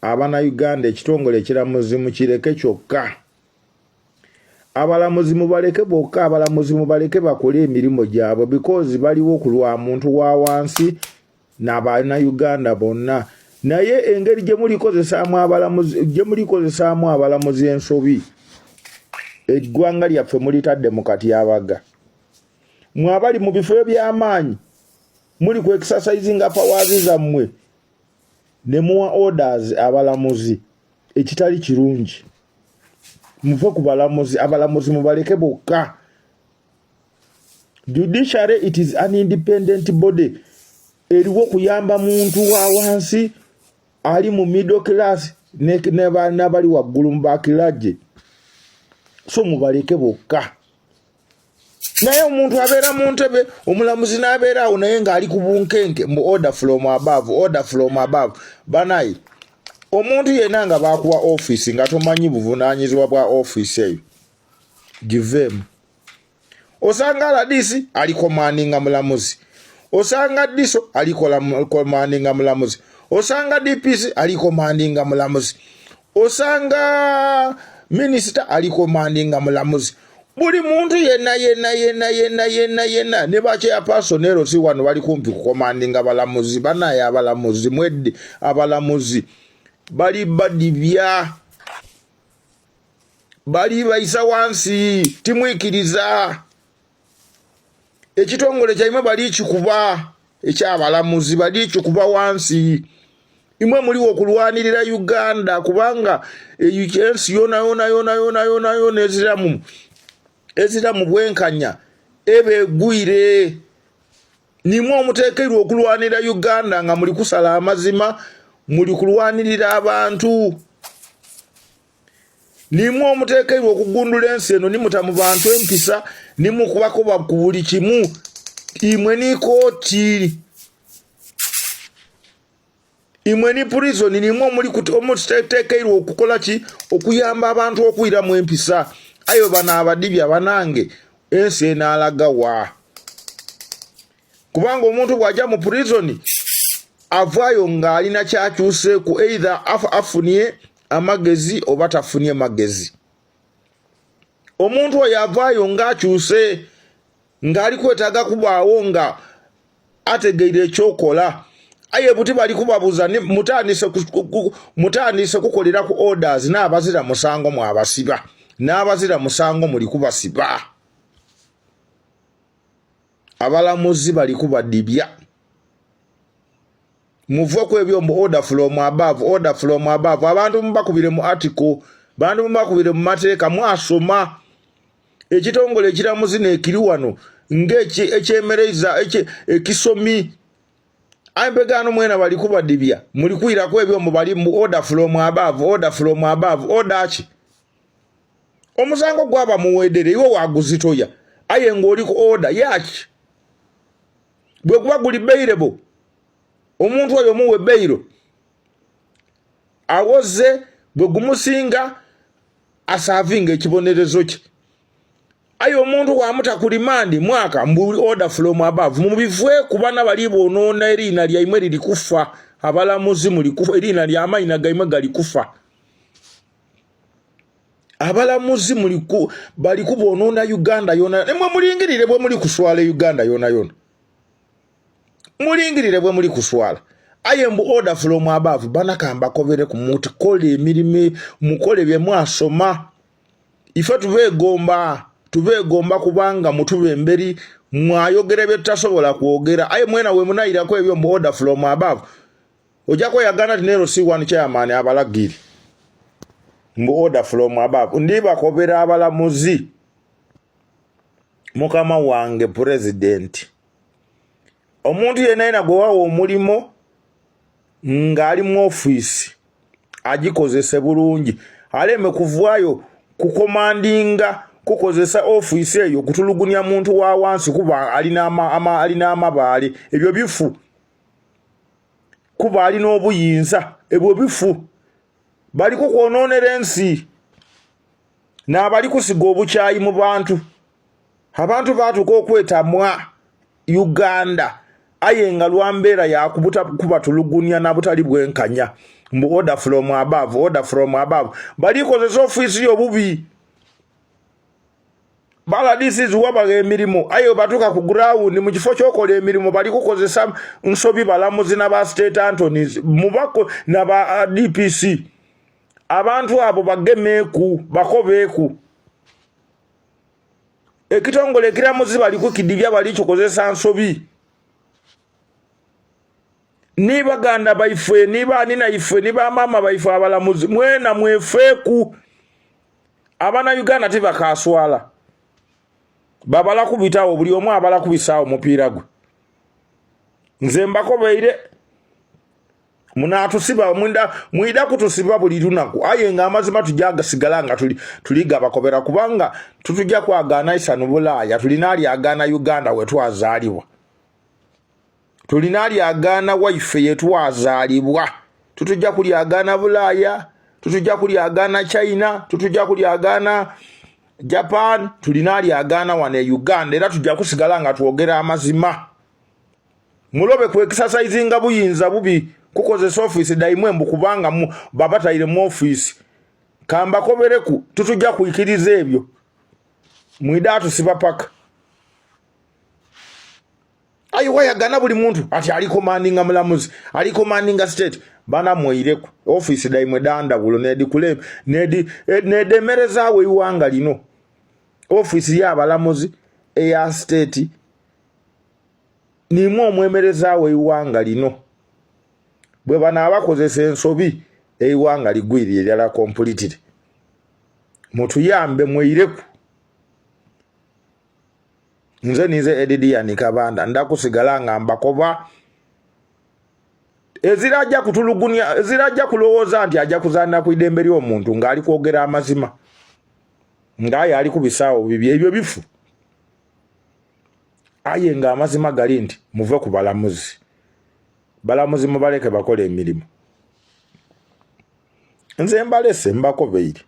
abana Uganda ekitongole ekiramuzi mukireke kyokka. Abalamuzi mubaleke bokka, abalamuzi mubaleke bakole emirimu gyabwe because baliwo kulwa muntu wa wansi n'abana Uganda bonna. Naye engeri gye mulikozesaamu abalamuzi ensobi eggwanga lyaffe mulitadde mu katyabaga. Mwabali mu bifo eby'amaanyi muli ku exercisinga powers zammwe ne muwa orders abalamuzi ekitali kirungi. Muve ku balamuzi, abalamuzi mubaleke bokka. Judiciary it is an independent body. Eriwo kuyamba muntu wa wansi ali mu middle class n'abali waggulu mu bakirajje. So mubaleke bokka. Naye omuntu abeera mu ntebe, omulamuzi n'abeera awo naye ng'ali ku bunkenke mu order from above. Banayi, omuntu yenna nga bakuwa office nga tomanyi buvunaanyizibwa bwa office eyo, giveemu. Osanga aladisi ali commanding mulamuzi, osanga diso ali commanding mulamuzi, osanga DPC ali commanding mulamuzi, osanga minister ali commanding mulamuzi. Buli muntu yenna ne bache apersonero si wano bali kumpi ku commanding abalamuzi. Banaye abalamuzi mwedde, abalamuzi bali badibya, bali bayisa wansi, timwikiriza. Ekitongole kyaimwe bali kikuba, ekyabalamuzi bali kikuba wansi. Imwe muliwo okulwanirira Uganda kubanga ensi yona ezira mu bwenkanya ebe gwire. Nimwe omuteekerwa okulwanira Uganda nga muli kusala amazima, muli kulwanirira abantu. Nimwe omuteekerwa okugundula ensi eno nimuta mu bantu empisa, nimukubako ku buli kimu. Imwe ni kooti, imwe ni prison, nimwe omuteekerwa okukola ki? Okuyamba abantu okwira mu empisa. Ayo bana abadibya banange ensi enaalagawa. Kubanga omuntu bw'ajja mu prison avaayo ng'alina kyakyuseeku, either afunye amagezi oba tafunye magezi. Omuntu oyo avaayo ng'akyuse ng'ali kwetaaga kubaawo nga ategeire ekyokola. Aye buti bali kubabuza mutandise kukolera ku orders n'abazira musango mwabasiba, n'abazira musango muli kubasiba. Abalamuzi bali kubadibya. Muve ku ebyo mu order from above. Abantu mubakubire mu article, bantu mubakubire mu mateeka, mwasoma. Ekitongole ekiramuzi n'ekiri wano ng'ekyemereza ekisomi. Ampegano mwena bali kubadibya. Muli kwira ku ebyo bali mu order from above. Order ki? Omusango gwaba muwedere iwe waguzitoya. Aye ng'oli ku order yaki? Bwe kuba guli bailable, omuntu oyo muwe bailo, awoze bwe gumusinga asavinga ekibonerezo ki. Aye omuntu wamuta ku rimandi mwaka mbuli order from above. Mubivwe kubana bali bonoona erina lyaimwe liri kufa. Abalamuzi muli kufa, erina ly'amayina gaimwe gali kufa. Abalamuzi bali kubonoona Uganda yona. Nemwe mulingirire bwe muli kuswala Uganda yona. Mulingirire bwe muli kuswala. Aye mbu order from above banakamba kobere ku muti kole emirime mukole bye mwasoma. Ife tubegomba kubanga mutube emberi mwayogere bye tutasobola kwogera. Aye mwena we munayira ko ebyo mbu order from above. Ojako yagana tinero si one chairman abalagiri. Mbu order from above. Ndiba kobera abalamuzi. Mukama wange president. Omuntu yenna gwawo omulimo ngali mu office agikozese bulungi. Aleme kuvwayo kukomandinga kukozesa office eyo kutulugunya muntu wa wansi kuba alina amabaale. Ebyo bifu. Kuba alina obuyinza. Ebyo bifu. Bali kukwononera ensi. N'abali kusiga obukyayi mu bantu. Abantu baatuka okwetamwa Uganda aye nga lwambeera yakubuta kuba tulugunya na butali bwenkanya mbu order from above balikozesa office yobubi baladisizi wabaga emirimu aye batuka ku ground mu kifo kyokola emirimu bali kukozesa nsobi balamuzi n'aba state Anthony's mubako n'aba DPC abantu abo bagemeeku bakobeeku ekitongole ekiramuzi bali kukidibya bali kyokozesa nsobi ni baganda baifwe ni banina ifwe ni bamama baifwe abalamuzi mwena mwefeeku abana Uganda tibakaswala babala kubitawo buli omu abala kubisawo mupiira gwe nze mbakobeire munatusiba mwida kutusiba buli lunaku aye nga amazima tujagasigala nga tuliga bakobera kubanga tutujja kwagana isanu Bulaaya tulinali agana Uganda wetwazaalibwa tulinali agana waife yetwazaalibwa tutujja kuli agana Bulaaya tutujja kuli agana China tutujja kuli agana Japan tulinali agana wane Uganda era tujja kusigala nga tuogera amazima mulobe kwekisasaizinga buyinza bubi kukozesa office daimwe mbu kubanga babatayire mu office kamba kobereku tutujja kuikiriza ebyo mwidatu sibapaka ayo wayagana buli muntu ati ali commanding mulamuzi ali commanding state bana mwireku office daimwe danda bulo nedi kule nedi mereza we iwanga lino office ya balamuzi eya state ni mwemereza we iwanga lino bwe bana abakozesa ensobi eiwanga ligwiri eryala completed mutu yambe mwireku nze nize Edidian Kabanda ndakusigala nga mbakoba ezirajja kutulugunya ezirajja kulowooza nti ajja kuzanna ku idembe ly'omuntu ng'ali kwogera amazima ng'aye ali kubisaawo bibi ebyo bifu aye nga amazima gali nti muve ku balamuzi mubaleke bakola emirimu nze mbalese mbakobeire